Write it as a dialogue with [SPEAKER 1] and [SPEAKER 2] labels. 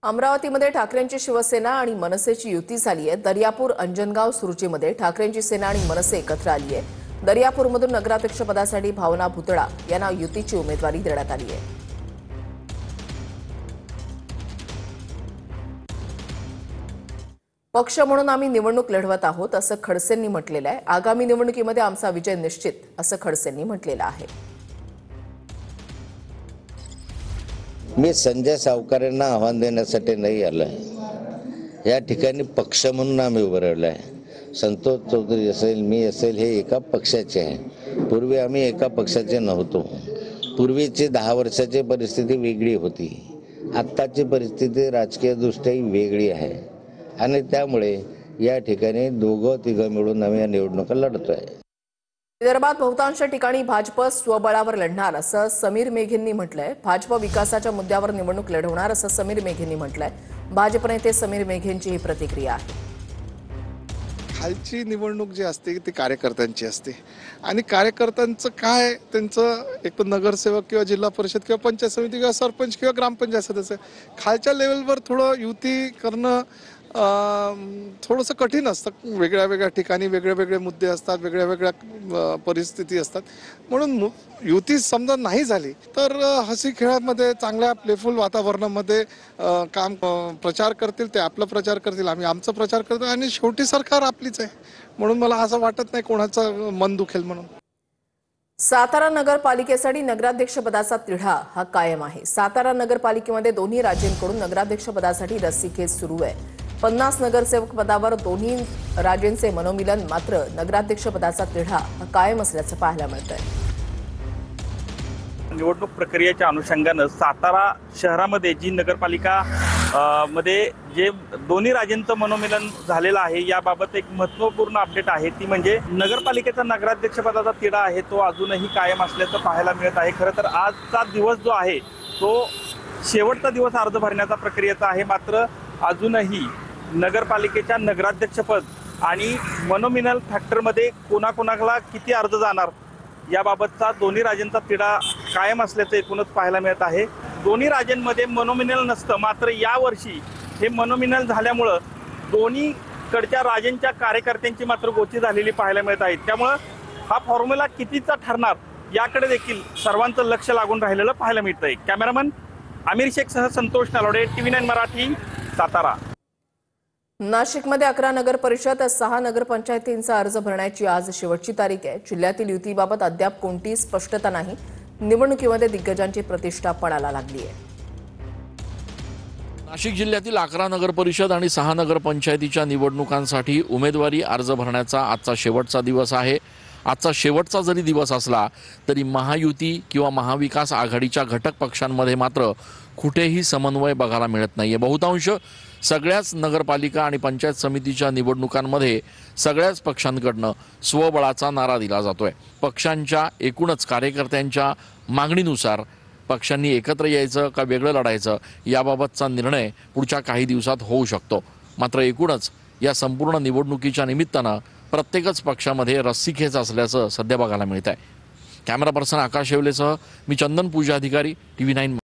[SPEAKER 1] अमरावतीमध्ये ठाकरेंची शिवसेना आणि मनसेची युती झाली आहे। दर्यापूर अंजनगाव सुरुचीमध्ये ठाकरेंची सेना आणि मनसे एकत्र आली आहे। दर्यापूरमधून नगराध्यक्षपदासाठी भावना भुतळा यांना युतीची उमेदवारी देण्यात आली आहे। पक्ष म्हणून आम्ही निवडणूक लढवत आहोत असं खडसेंनी म्हटलेलं आहे। आगामी निवडणुकीमध्ये आमचा विजय निश्चित असं खडसेंनी म्हटलेलं आहे।
[SPEAKER 2] मी संजय सावकारेंना आव्हान देण्यासाठी नाही आलोय। या ठिकाणी पक्ष म्हणून आम्ही उभं राहिलो आहे। संतोष चौधरी असेल, मी असेल, हे एका पक्षाचे आहे। पूर्वी आम्ही एका पक्षाचे नव्हतो। पूर्वीची 10 वर्षाची परिस्थिती वेगळी होती। आत्ताची परिस्थिती राजकीय दृष्ट्या वेगळी आहे आणि त्यामुळे या ठिकाणी दोघं तिघं मिळून आम्ही या निवडणुका लढतोय।
[SPEAKER 1] विदर्भात बहुतांश ठिकाणी भाजप स्वबळावर लढणार असं समीर मेघेंनी म्हटलंय। भाजप विकासाच्या मुद्द्यावर निवडणूक लढवणार असं समीर मेघेंनी म्हटलंय। भाजप नेते समीर मेघेंची ही प्रतिक्रिया आहे।
[SPEAKER 3] खालची निवडणूक जी असते ती कार्यकर्त्यांची असते आणि कार्यकर्त्यांचं काय, त्यांचं एक तर नगरसेवक किंवा जिल्हा परिषद किंवा पंचायत समिती किंवा सरपंच किंवा ग्रामपंचायत सदस्य, खालच्या लेवलवर थोडं युती करणं थोडंसं कठीण असतं। वेगळ्या वेगळ्या ठिकाणी वेगळे मुद्दे असतात, वेगळ्या परिस्थिती असतात। म्हणून युती समजा नाही झाली तर हसी खेळामध्ये चांगल्या प्लेफुल वातावरणामध्ये काम प्रचार करतील, ते आपला प्रचार करतील, आम्ही आमचा प्रचार करतो आणि शेवटी सरकार आपलीच आहे। म्हणून मला असं वाटत नाही कोणाचं मन दुखेल म्हणून।
[SPEAKER 1] सातारा नगरपालिकेसाठी नगराध्यक्षपदाचा तिढा हा कायम आहे। सातारा नगरपालिकेमध्ये दोन्ही राज्यांकडून नगराध्यक्षपदासाठी रस्सीखेच सुरू आहे। 50 नगरसेवक पदावर दोन्ही राज्यांचे मनोमिलन, मात्र नगराध्यक्षपदाचा तिढा हा कायम असल्याचं पाहायला मिळतंय।
[SPEAKER 4] निवडणूक प्रक्रियेच्या अनुषंगाने सातारा शहरामध्ये जी नगरपालिका मध्ये जे दोन्ही राज्यांचं मनोमिलन झालेलं आहे, याबाबत एक महत्त्वपूर्ण अपडेट आहे। ती म्हणजे नगरपालिकेचा नगराध्यक्षपदाचा तिढा आहे तो अजूनही कायम असल्याचं पाहायला मिळत आहे। खरं तर आजचा दिवस जो आहे तो शेवटचा दिवस अर्ज भरण्याचा प्रक्रियेचा आहे, मात्र अजूनही नगरपालिकेच्या नगराध्यक्षपद आणि मनोमिलन फॅक्टरमध्ये कोणाकोणाला किती अर्ज जाणार याबाबतचा दोन्ही राज्यांचा तिढा कायम असल्याचं एकूणच पाहायला मिळत आहे। दोन्ही राज्यांमध्ये मनोमिलन नसतं, मात्र यावर्षी हे मनोमिलन झाल्यामुळं दोन्हीकडच्या राज्यांच्या कार्यकर्त्यांची मात्र गोची झालेली पाहायला मिळत आहे। त्यामुळं हा फॉर्म्युला कितीचा ठरणार याकडे देखील सर्वांचं लक्ष लागून राहिलेलं पाहायला मिळतंय। कॅमेरामन आमिर शेखसह संतोष नलवडे, TV9 मराठी, सातारा।
[SPEAKER 1] नाशिकमध्ये 11 नगर परिषद, 6 नगरपंचायतींचा अर्ज भरण्याची आज शेवटची तारीख आहे। जिल्ह्यातील युतीबाबत अद्याप कोणतीही स्पष्टता नाही। निवडणुकीमध्ये दिग्गजांची प्रतिष्ठा पणाला लागली आहे।
[SPEAKER 5] नाशिक जिल्ह्यातील 11 नगर परिषद आणि 6 नगरपंचायतीच्या निवडणुकांसाठी उमेदवारी अर्ज भरण्याचा आजचा शेवटचा दिवस आहे। आजचा शेवटचा जरी दिवस असला तरी महायुती किंवा महाविकास आघाडीच्या घटक पक्षांमध्ये मात्र कुठेही समन्वय बघायला मिळत नाहीये। बहुतांश सगळ्याच नगरपालिका आणि पंचायत समितीच्या निवडणुकांमध्ये सगळ्याच पक्षांकडनं स्वबळाचा नारा दिला जातोय। पक्षांच्या एकूणच कार्यकर्त्यांच्या मागणीनुसार पक्षांनी एकत्र यायचं का वेगळं लढायचं याबाबतचा निर्णय पुढच्या काही दिवसात होऊ शकतो। मात्र एकूणच या संपूर्ण निवडणुकीच्या निमित्तानं प्रत्येकच पक्षामध्ये रस्सीखेच असल्याचं सध्या बघायला मिळत आहे। कॅमेरा पर्सन आकाश शेवलेसह मी चंदन पूजा अधिकारी, TV9।